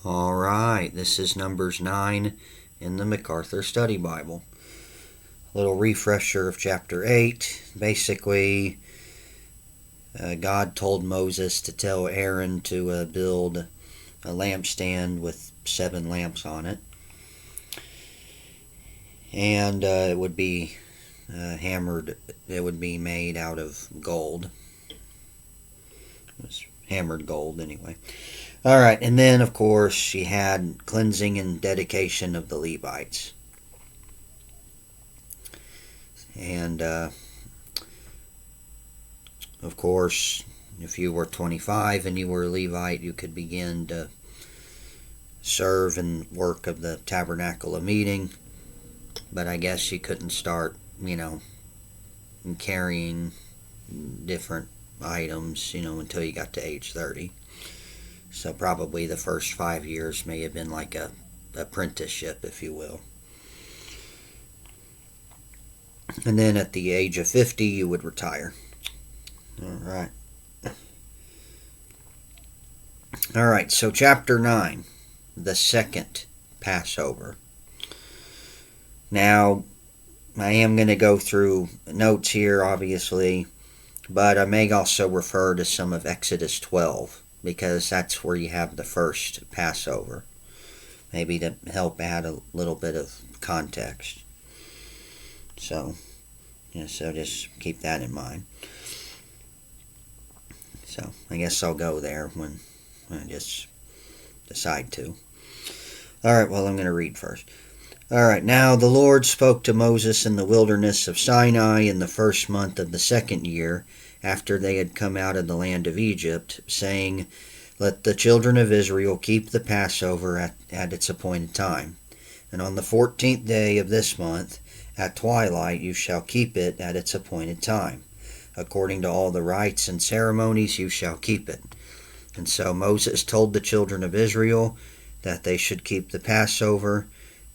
All right, this is Numbers 9 in the MacArthur Study Bible. A little refresher of chapter 8. Basically, God told Moses to tell Aaron to build a lampstand with 7 lamps on it. And it would be hammered, it would be made out of gold. It was hammered gold anyway. All right, and then of course she had cleansing and dedication of the Levites. And of course, if you were 25 and you were a Levite, you could begin to serve and work of the tabernacle of meeting. But I guess you couldn't start, carrying different items, until you got to age 30. So probably the first 5 years may have been like a apprenticeship, if you will. And then at the age of 50, you would retire. All right, so chapter 9, the second Passover. Now, I am going to go through notes here, obviously, but I may also refer to some of Exodus 12, because that's where you have the first Passover, maybe to help add a little bit of context. So just keep that in mind. So I guess I'll go there when I just decide to. All right, well, I'm going to read first. All right, now the Lord spoke to Moses in the wilderness of Sinai in the first month of the second year, after they had come out of the land of Egypt, saying, "Let the children of Israel keep the Passover at its appointed time. And on the 14th day of this month, at twilight, you shall keep it at its appointed time. According to all the rites and ceremonies, you shall keep it." And so Moses told the children of Israel that they should keep the Passover,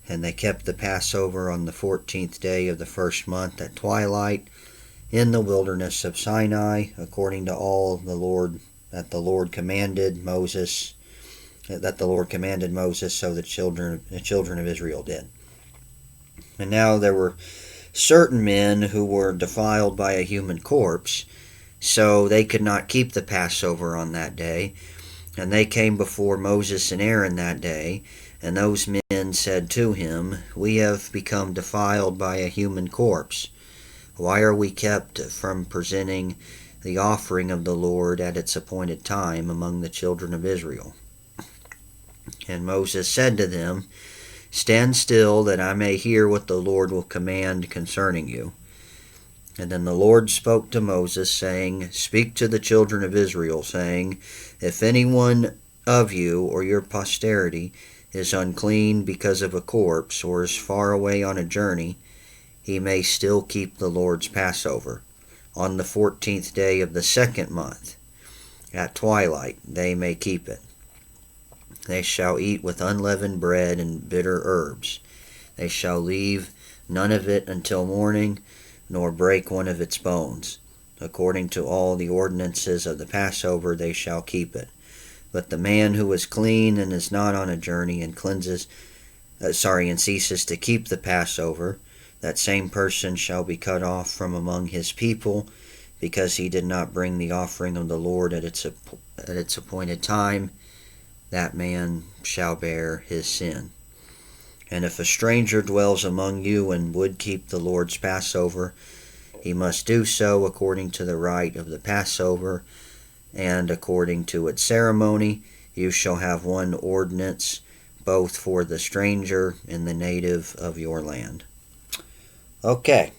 and they kept the Passover on the 14th day of the first month at twilight in the wilderness of Sinai, according to all that the Lord commanded Moses, so the children of Israel did. And now there were certain men who were defiled by a human corpse, so they could not keep the Passover on that day. And they came before Moses and Aaron that day, and those men said to him, "We have become defiled by a human corpse. Why are we kept from presenting the offering of the Lord at its appointed time among the children of Israel?" And Moses said to them, "Stand still, that I may hear what the Lord will command concerning you." And then the Lord spoke to Moses, saying, "Speak to the children of Israel, saying, If anyone of you or your posterity is unclean because of a corpse, or is far away on a journey, he may still keep the Lord's Passover. On the 14th day of the second month, at twilight, they may keep it. They shall eat with unleavened bread and bitter herbs. They shall leave none of it until morning, nor break one of its bones. According to all the ordinances of the Passover, they shall keep it. But the man who is clean and is not on a journey and ceases to keep the Passover, that same person shall be cut off from among his people, because he did not bring the offering of the Lord at its appointed time. That man shall bear his sin. And if a stranger dwells among you and would keep the Lord's Passover, he must do so according to the rite of the Passover, and according to its ceremony. You shall have one ordinance, both for the stranger and the native of your land." Okay.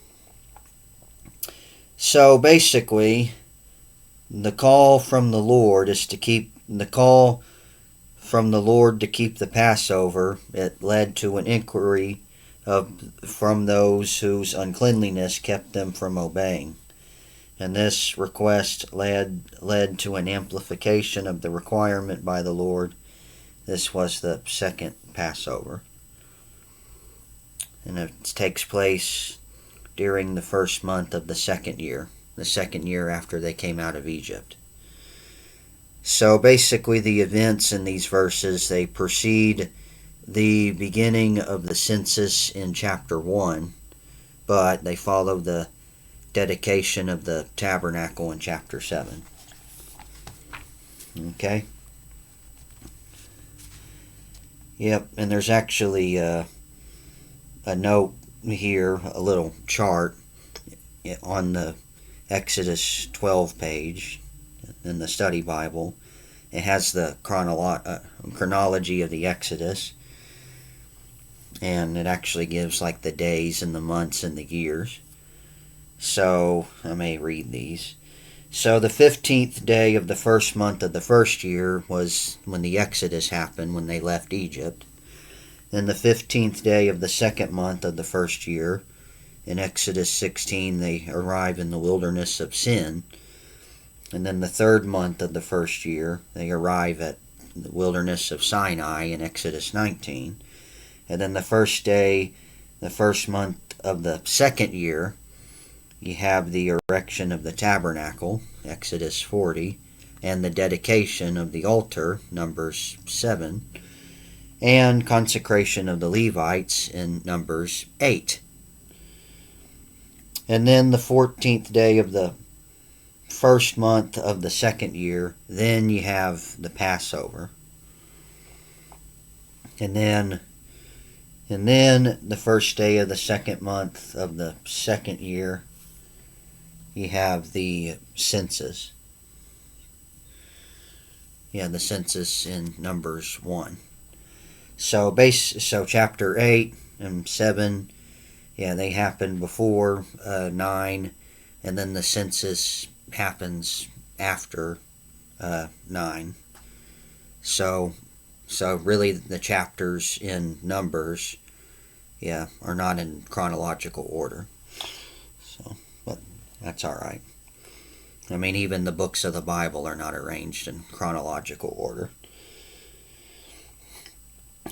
So basically, the call from the Lord to keep the Passover. It led to an inquiry from those whose uncleanliness kept them from obeying. And this request led to an amplification of the requirement by the Lord. This was the second Passover. And it takes place during the first month of the second year after they came out of Egypt. So basically the events in these verses, they precede the beginning of the census in chapter 1, but they follow the dedication of the tabernacle in chapter 7. Okay? Yep, and there's actually a note here, a little chart on the Exodus 12 page in the study Bible. It has the chronology of the Exodus, and it actually gives like the days and the months and the years. So I may read these. So the 15th day of the first month of the first year was when the Exodus happened, when they left Egypt. Then the 15th day of the second month of the first year, in Exodus 16, they arrive in the wilderness of Sin. And then the third month of the first year, they arrive at the wilderness of Sinai in Exodus 19. And then the first day, the first month of the second year, you have the erection of the tabernacle, Exodus 40, and the dedication of the altar, Numbers 7, and consecration of the Levites in Numbers 8. And then the 14th day of the first month of the second year, then you have the Passover. And then the first day of the second month of the second year, you have the census. Yeah, the census in Numbers 1. So chapter 8 and 7, yeah, they happen before 9, and then the census happens after 9. So really the chapters in Numbers, yeah, are not in chronological order. So, but that's all right. I mean, even the books of the Bible are not arranged in chronological order.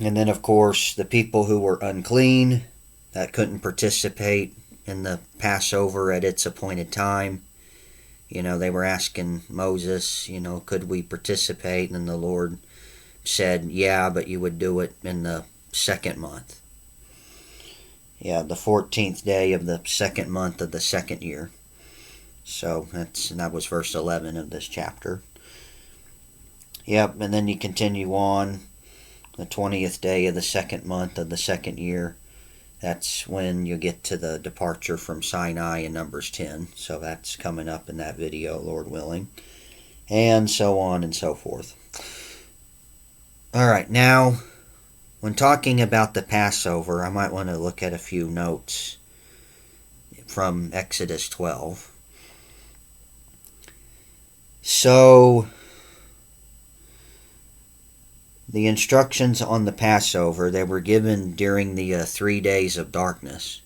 And then, of course, the people who were unclean, that couldn't participate in the Passover at its appointed time, they were asking Moses, could we participate? And the Lord said, yeah, but you would do it in the second month. Yeah, the 14th day of the second month of the second year. So that was verse 11 of this chapter. Yep, and then you continue on. The 20th day of the second month of the second year, that's when you get to the departure from Sinai in Numbers 10. So that's coming up in that video, Lord willing. And so on and so forth. All right, now, when talking about the Passover, I might want to look at a few notes from Exodus 12. So, the instructions on the Passover, they were given during the 3 days of darkness.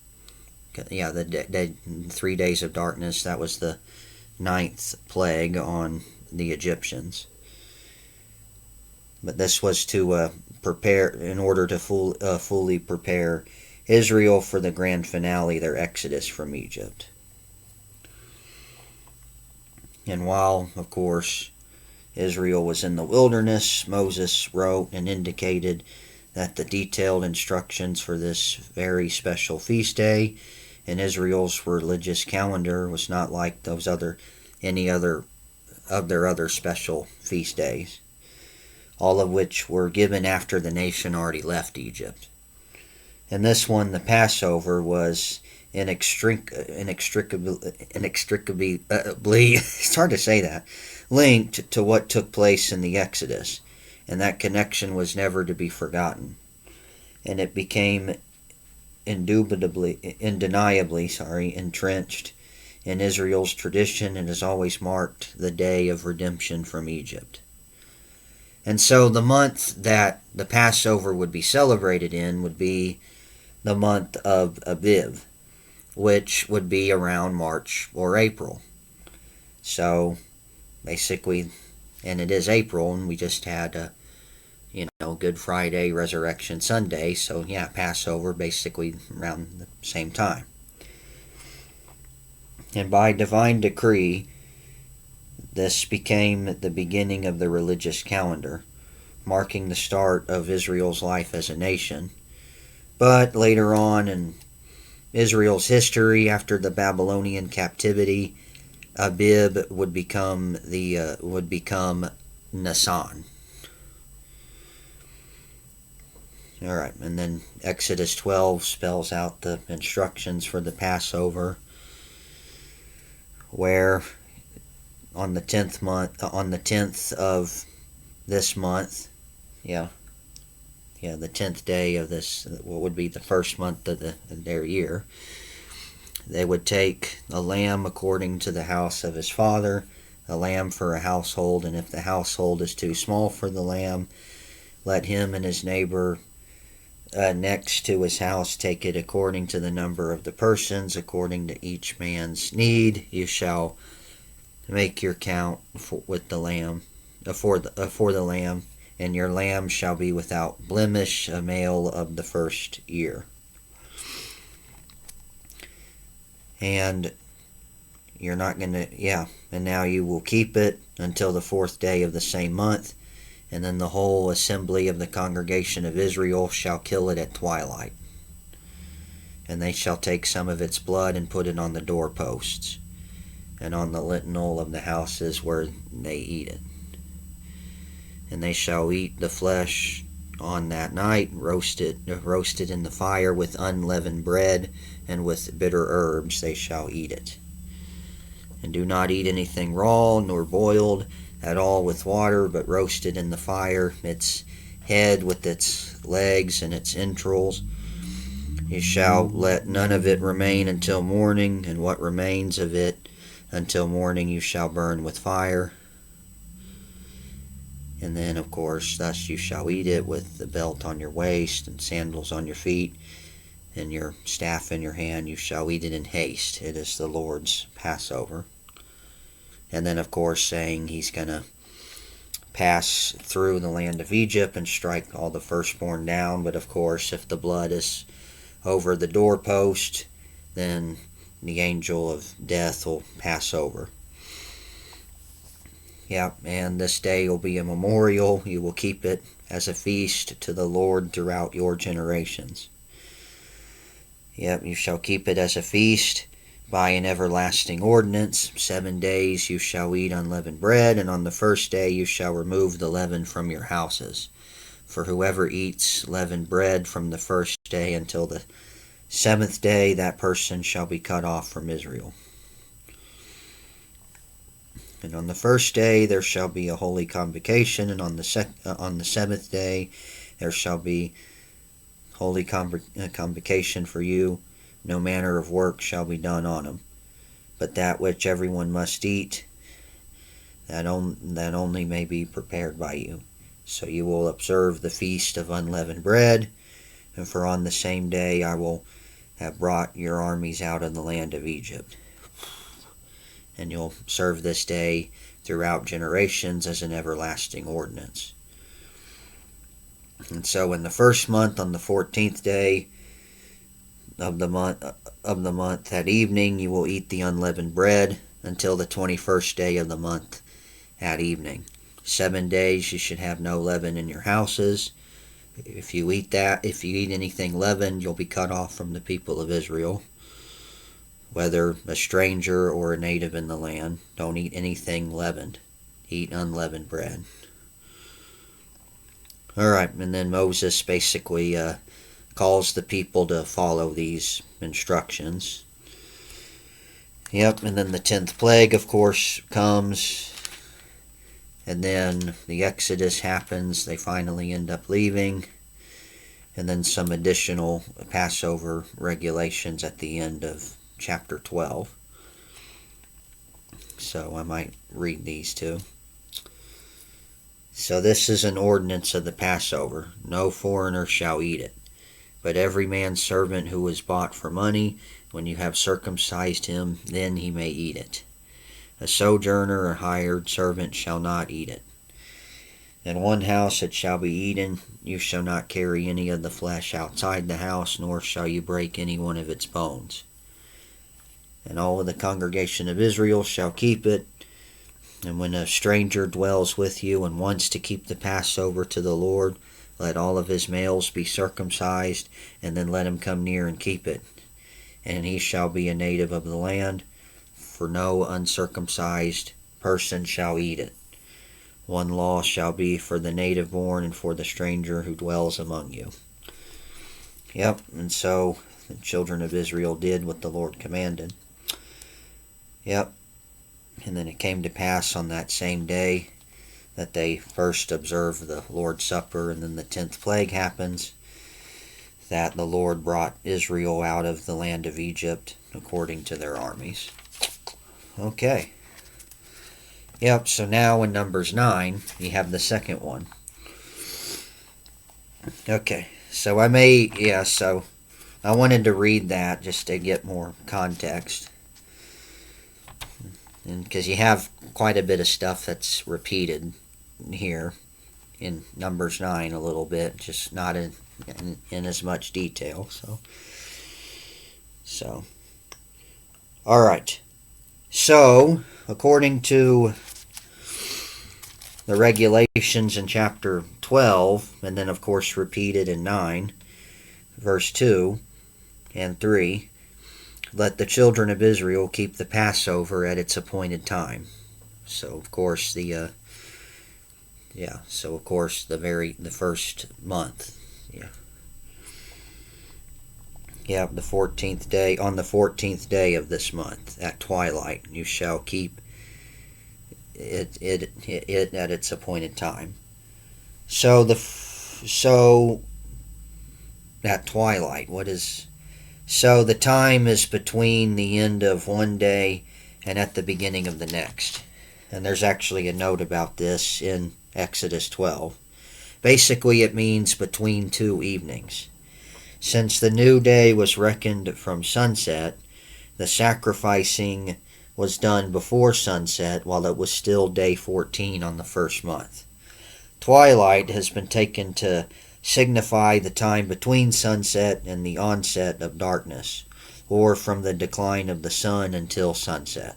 Yeah, the 3 days of darkness, that was the 9th plague on the Egyptians. But this was to prepare, in order to fully prepare Israel for the grand finale, their exodus from Egypt. And while, of course, Israel was in the wilderness, Moses wrote and indicated that the detailed instructions for this very special feast day in Israel's religious calendar was not like any other of their other special feast days, all of which were given after the nation already left Egypt. And this one, the Passover, was inextricably it's hard to say that, linked to what took place in the Exodus, and that connection was never to be forgotten. And it became undeniably entrenched in Israel's tradition and has always marked the day of redemption from Egypt. And so the month that the Passover would be celebrated in would be the month of Aviv, which would be around March or April. So basically, and it is April, and we just had Good Friday, Resurrection Sunday, so yeah, Passover basically around the same time. And by divine decree, This became the beginning of the religious calendar, marking the start of Israel's life as a nation. But later on in Israel's history, after the Babylonian captivity, Abib would become Nisan. All right, and then Exodus 12 spells out the instructions for the Passover, where on the 10th of this month, the 10th day of this, what would be the first month of their year, they would take a lamb according to the house of his father, a lamb for a household, and if the household is too small for the lamb, let him and his neighbor next to his house take it according to the number of the persons, according to each man's need. You shall make your count for the lamb, and your lamb shall be without blemish, a male of the first year. And you're not going to, and now you will keep it until the 4th day of the same month, and then the whole assembly of the congregation of Israel shall kill it at twilight. And they shall take some of its blood and put it on the doorposts, and on the lintel of the houses where they eat it. And they shall eat the flesh on that night, roasted in the fire with unleavened bread, and with bitter herbs they shall eat it. And do not eat anything raw, nor boiled at all with water, but roasted in the fire, its head with its legs and its entrails. You shall let none of it remain until morning, and what remains of it until morning you shall burn with fire. And then, of course, thus you shall eat it with the belt on your waist and sandals on your feet, and your staff in your hand. You shall eat it in haste. It is the Lord's Passover. And then, of course, saying he's going to pass through the land of Egypt and strike all the firstborn down. But, of course, if the blood is over the doorpost, then the angel of death will pass over. And this day will be a memorial. You will keep it as a feast to the Lord throughout your generations. You shall keep it as a feast by an everlasting ordinance. 7 days you shall eat unleavened bread, and on the 1st day you shall remove the leaven from your houses. For whoever eats leavened bread from the 1st day until the 7th day, that person shall be cut off from Israel. And on the 1st day there shall be a holy convocation, and on the 7th day there shall be holy convocation for you. No manner of work shall be done on them, but that which everyone must eat, that only may be prepared by you. So you will observe the feast of unleavened bread, and for on the same day I will have brought your armies out of the land of Egypt. And you'll serve this day throughout generations as an everlasting ordinance. And so in the 1st month, on the 14th day of the month at evening, you will eat the unleavened bread until the 21st day of the month at evening. 7 days you should have no leaven in your houses. If you eat anything leavened, you'll be cut off from the people of Israel, whether a stranger or a native in the land. Don't eat anything leavened. Eat unleavened bread. All right, and then Moses basically calls the people to follow these instructions. And then the 10th plague, of course, comes. And then the Exodus happens. They finally end up leaving. And then some additional Passover regulations at the end of chapter 12. So I might read these too. So this is an ordinance of the Passover. No foreigner shall eat it, but every man's servant who is bought for money, when you have circumcised him, then he may eat it. A sojourner or hired servant shall not eat it. In one house it shall be eaten. You shall not carry any of the flesh outside the house, nor shall you break any one of its bones. And all of the congregation of Israel shall keep it. And when a stranger dwells with you and wants to keep the Passover to the Lord, let all of his males be circumcised, and then let him come near and keep it. And he shall be a native of the land, for no uncircumcised person shall eat it. One law shall be for the native born and for the stranger who dwells among you. Yep, and so the children of Israel did what the Lord commanded. Yep, and then it came to pass on that same day that they first observed the Lord's Supper, and then the 10th plague happens, that the Lord brought Israel out of the land of Egypt according to their armies. Okay. Yep, so now in Numbers 9, you have the second one. Okay, so I wanted to read that just to get more context. And because you have quite a bit of stuff that's repeated here in Numbers 9 a little bit, just not in as much detail. So, all right. So, according to the regulations in chapter 12, and then of course repeated in 9, verse 2 and 3, let the children of Israel keep the Passover at its appointed time. So of course the first month. The 14th day, on the 14th day of this month at twilight, you shall keep it at its appointed time. So at twilight, so the time is between the end of one day and at the beginning of the next. And there's actually a note about this in Exodus 12. Basically, it means between two evenings. Since the new day was reckoned from sunset, the sacrificing was done before sunset while it was still day 14 on the first month. Twilight has been taken to signify the time between sunset and the onset of darkness, or from the decline of the sun until sunset.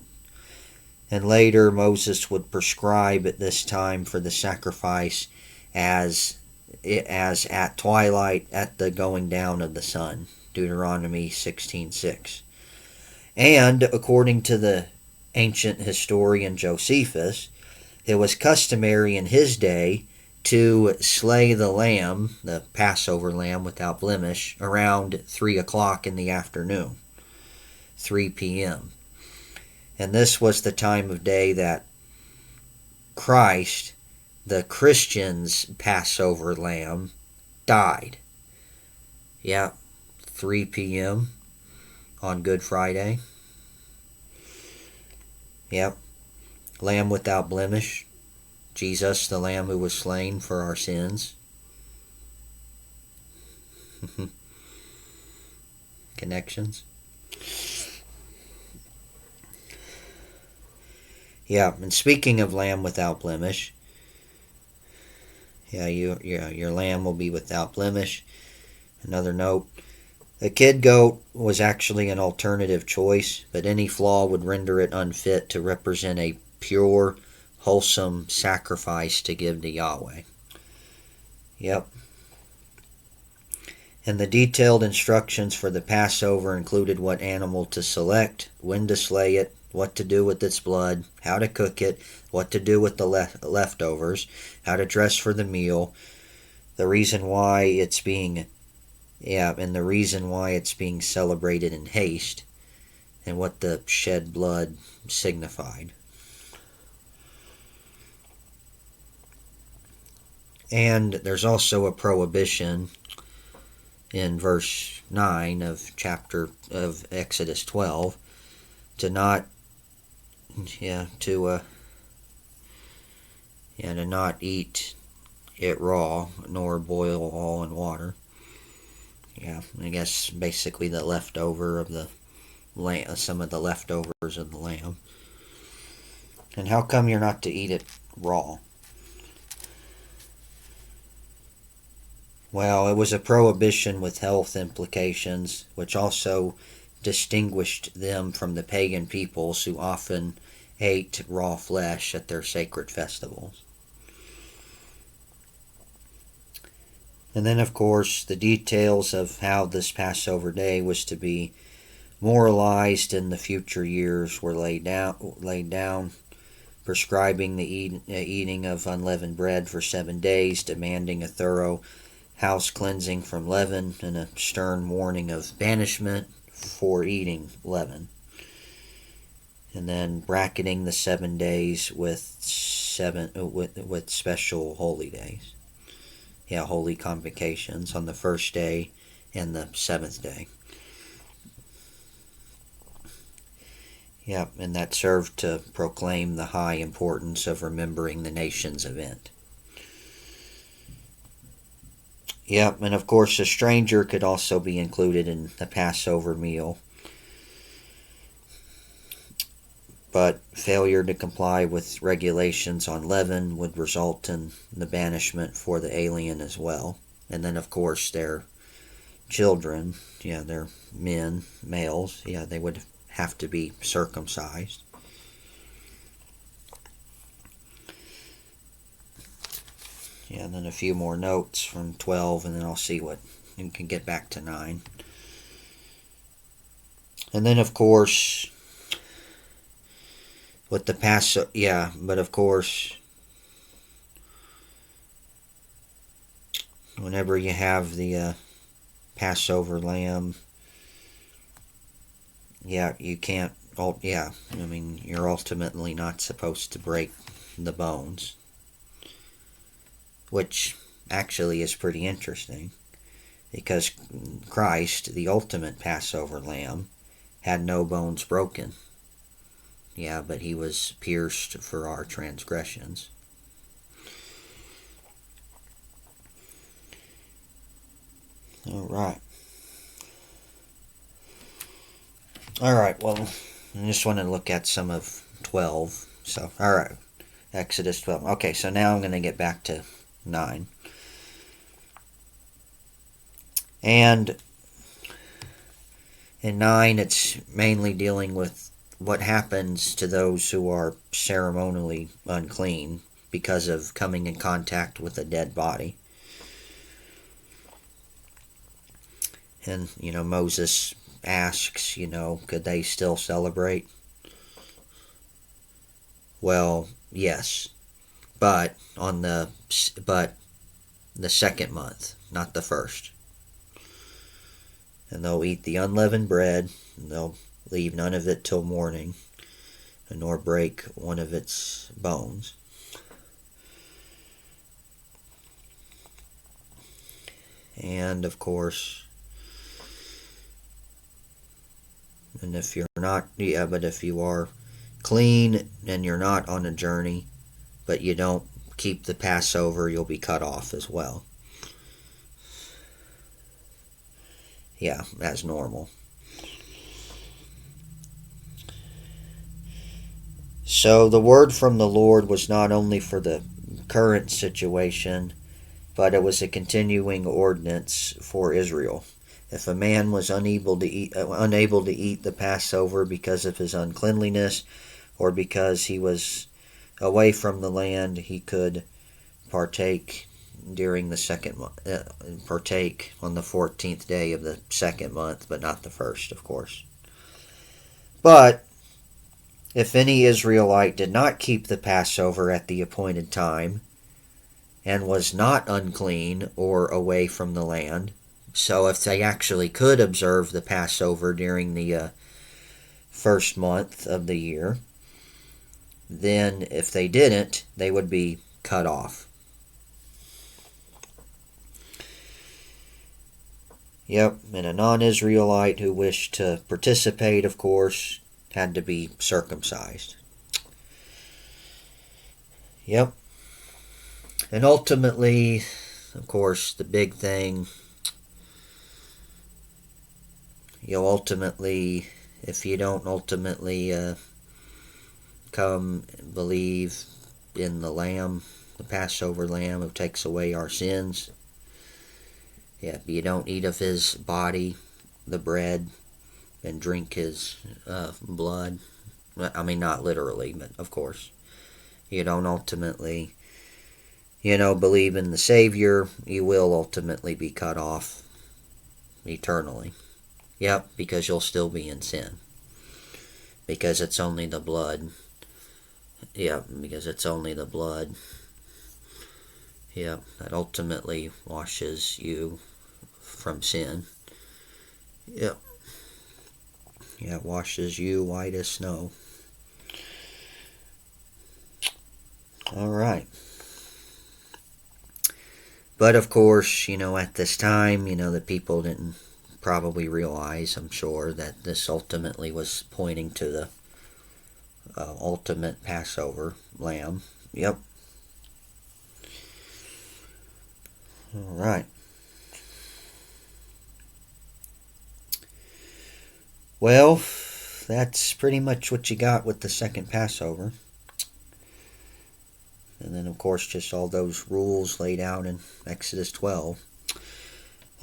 And later Moses would prescribe at this time for the sacrifice as at twilight at the going down of the sun, Deuteronomy 16:6. And according to the ancient historian Josephus, it was customary in his day to slay the lamb, the Passover lamb without blemish, around 3 o'clock in the afternoon, 3 p.m. And this was the time of day that Christ, the Christians' Passover lamb, died. 3 p.m. on Good Friday. Lamb without blemish. Jesus, the Lamb who was slain for our sins. Connections. And speaking of lamb without blemish, your lamb will be without blemish. Another note, a kid goat was actually an alternative choice, but any flaw would render it unfit to represent a pure, wholesome sacrifice to give to Yahweh. And the detailed instructions for the Passover included what animal to select, when to slay it, what to do with its blood, how to cook it, what to do with the leftovers, how to dress for the meal, the reason why it's being celebrated in haste, and what the shed blood signified. And there's also a prohibition in verse 9 of Exodus 12 to not eat it raw, nor boil all in water. I guess basically the leftover of the lamb, some of the leftovers of the lamb. And how come you're not to eat it raw? Well, it was a prohibition with health implications, which also distinguished them from the pagan peoples who often ate raw flesh at their sacred festivals. And then, of course, the details of how this Passover day was to be moralized in the future years were laid down, prescribing the eating of unleavened bread for 7 days, demanding a thorough house cleansing from leaven, and a stern warning of banishment for eating leaven. And then bracketing the 7 days with special holy days. Holy convocations on the first day and the 7th day. And that served to proclaim the high importance of remembering the nation's event. And of course a stranger could also be included in the Passover meal. But failure to comply with regulations on leaven would result in the banishment for the alien as well. And then, of course, their children, their males, they would have to be circumcised. And then a few more notes from 12, and then I'll see what you can get back to 9. And then, of course, with the Passover, but of course, whenever you have the Passover lamb, you can't, you're ultimately not supposed to break the bones, which actually is pretty interesting, because Christ, the ultimate Passover lamb, had no bones broken. But he was pierced for our transgressions. All right, well, I just want to look at some of 12. So, all right, Exodus 12. Okay, so now I'm going to get back to 9. And in 9, it's mainly dealing with what happens to those who are ceremonially unclean because of coming in contact with a dead body. And, Moses asks, could they still celebrate? Well, yes, but the second month, not the first. And they'll eat the unleavened bread, and they'll leave none of it till morning, nor break one of its bones. And of course, and if you're not, but if you are clean and you're not on a journey, but you don't keep the Passover, you'll be cut off as well. As normal. So the word from the Lord was not only for the current situation, but it was a continuing ordinance for Israel. If a man was unable to eat the Passover because of his uncleanliness, or because he was away from the land, he could partake during the second month, partake on the 14th day of the second month, but not the first, of course. But if any Israelite did not keep the Passover at the appointed time, and was not unclean or away from the land, so if they actually could observe the Passover during the first month of the year, then if they didn't, they would be cut off. And a non-Israelite who wished to participate, of course, had to be circumcised. And ultimately, of course, the big thing, if you don't ultimately come believe in the Lamb, the Passover Lamb who takes away our sins, you don't eat of his body, the bread, and drink his blood, I mean, not literally, but of course. You don't ultimately, believe in the Savior, you will ultimately be cut off eternally. Yep, because you'll still be in sin. Because it's only the blood. Yep, because it's only the blood. Yep, that ultimately washes you from sin. Yep. Yeah, it washes you white as snow. Alright. But of course, at this time, the people didn't probably realize, I'm sure, that this ultimately was pointing to the ultimate Passover lamb. Yep. Alright. Well, that's pretty much what you got with the second Passover. And then, of course, just all those rules laid out in Exodus 12.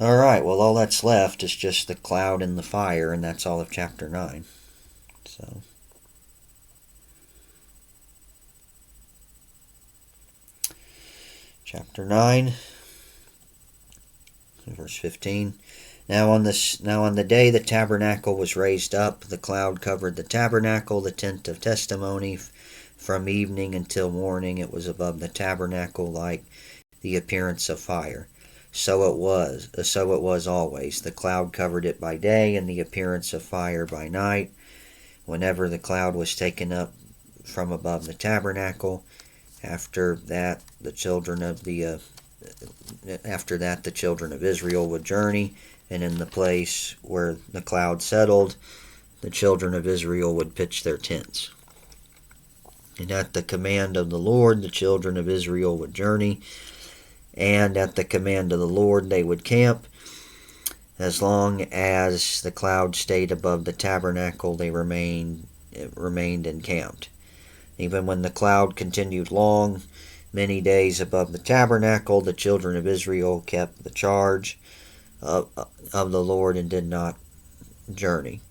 Alright, well, all that's left is just the cloud and the fire, and that's all of chapter 9. So, chapter 9, verse 15. Now on the day the tabernacle was raised up, the cloud covered the tabernacle, the tent of testimony. From evening until morning it was above the tabernacle like the appearance of fire. So it was always. The cloud covered it by day, and the appearance of fire by night. Whenever the cloud was taken up from above the tabernacle, after that the children of Israel would journey, and in the place where the cloud settled, the children of Israel would pitch their tents. And at the command of the Lord, the children of Israel would journey, and at the command of the Lord they would camp. As long as the cloud stayed above the tabernacle, they remained encamped. Even when the cloud continued many days above the tabernacle, the children of Israel kept the charge of the Lord and did not journey.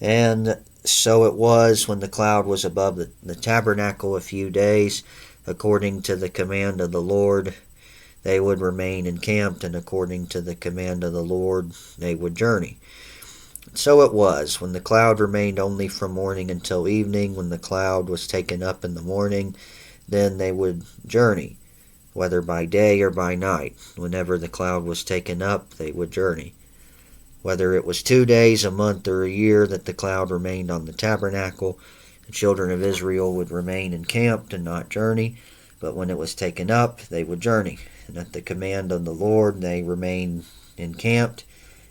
And so it was when the cloud was above the tabernacle a few days, according to the command of the Lord, they would remain encamped, and according to the command of the Lord, they would journey. So it was, when the cloud remained only from morning until evening, when the cloud was taken up in the morning, then they would journey, whether by day or by night. Whenever the cloud was taken up, they would journey. Whether it was 2 days, a month, or a year that the cloud remained on the tabernacle, the children of Israel would remain encamped and not journey. But when it was taken up, they would journey. And at the command of the Lord, they remained encamped.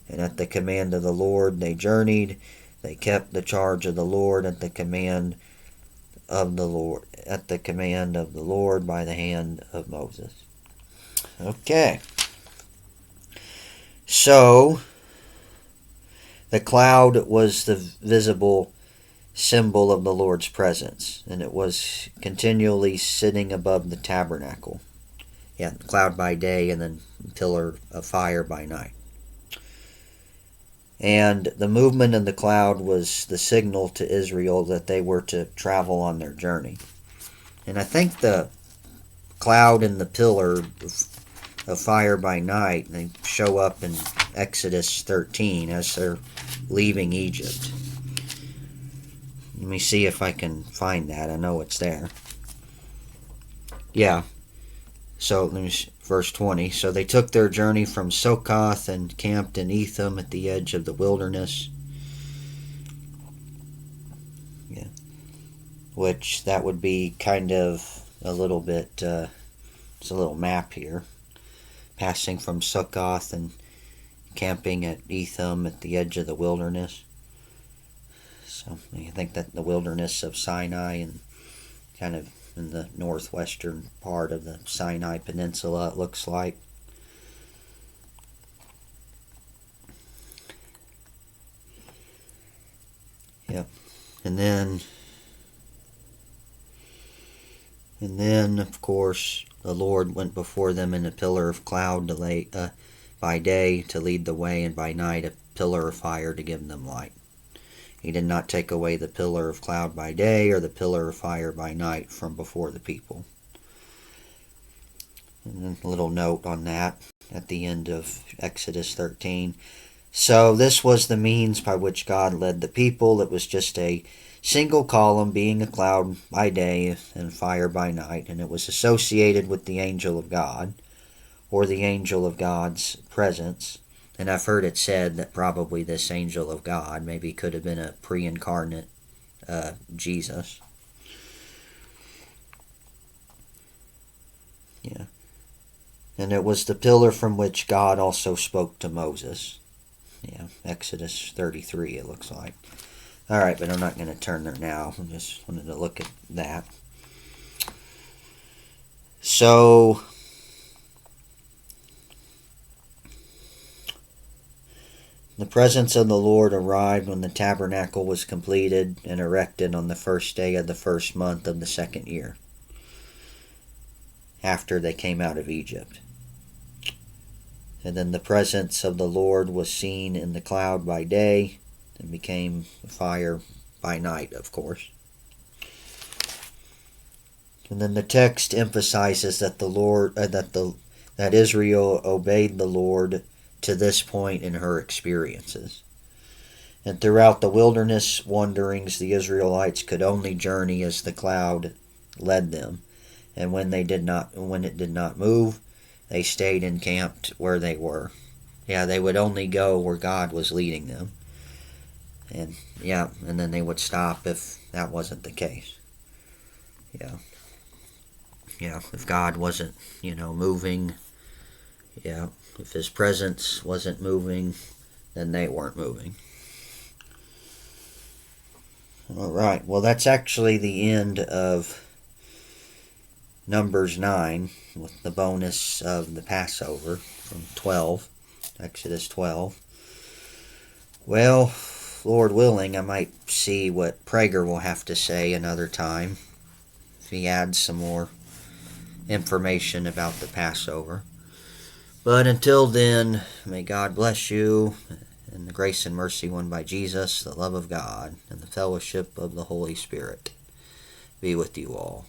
And at the command of the Lord, they journeyed. They kept the charge of the Lord at the command of the Lord, by the hand of Moses. Okay. So, the cloud was the visible symbol of the Lord's presence, and it was continually sitting above the tabernacle. Yeah, cloud by day and then pillar of fire by night. And the movement of the cloud was the signal to Israel that they were to travel on their journey. And I think the cloud and the pillar of fire by night, they show up in Exodus 13 as they're leaving Egypt. Let me see if I can find that. I know it's there. Yeah. So, verse 20. So they took their journey from Succoth and camped in Etham at the edge of the wilderness. Yeah. Which, that would be kind of a little bit, it's a little map here. Passing from Succoth and camping at Etham at the edge of the wilderness. So I think that the wilderness of Sinai, and kind of in the northwestern part of the Sinai Peninsula, it looks like. Yep. And then, of course, the Lord went before them in a pillar of cloud by day to lead the way, and by night a pillar of fire to give them light. He did not take away the pillar of cloud by day or the pillar of fire by night from before the people. And a little note on that at the end of Exodus 13. So this was the means by which God led the people. It was just a single column, being a cloud by day and fire by night, and it was associated with the angel of God, or the angel of God's presence. And I've heard it said that probably this angel of God maybe could have been a pre-incarnate Jesus. Yeah. And it was the pillar from which God also spoke to Moses. Yeah, Exodus 33 it looks like. Alright, but I'm not going to turn there now. I just wanted to look at that. So, the presence of the Lord arrived when the tabernacle was completed and erected on the first day of the first month of the second year, after they came out of Egypt. And then the presence of the Lord was seen in the cloud by day and became fire by night, of course. And then the text emphasizes that the Lord, that Israel obeyed the Lord to this point in her experiences. And throughout the wilderness wanderings, the Israelites could only journey as the cloud led them. And when it did not move, they stayed encamped where they were. Yeah, they would only go where God was leading them. And then they would stop if that wasn't the case. If God wasn't, moving, if his presence wasn't moving, then they weren't moving. All right, well, that's actually the end of Numbers 9, with the bonus of the Passover from 12, Exodus 12. Well, Lord willing, I might see what Prager will have to say another time, if he adds some more information about the Passover. But until then, may God bless you, and the grace and mercy won by Jesus, the love of God, and the fellowship of the Holy Spirit be with you all.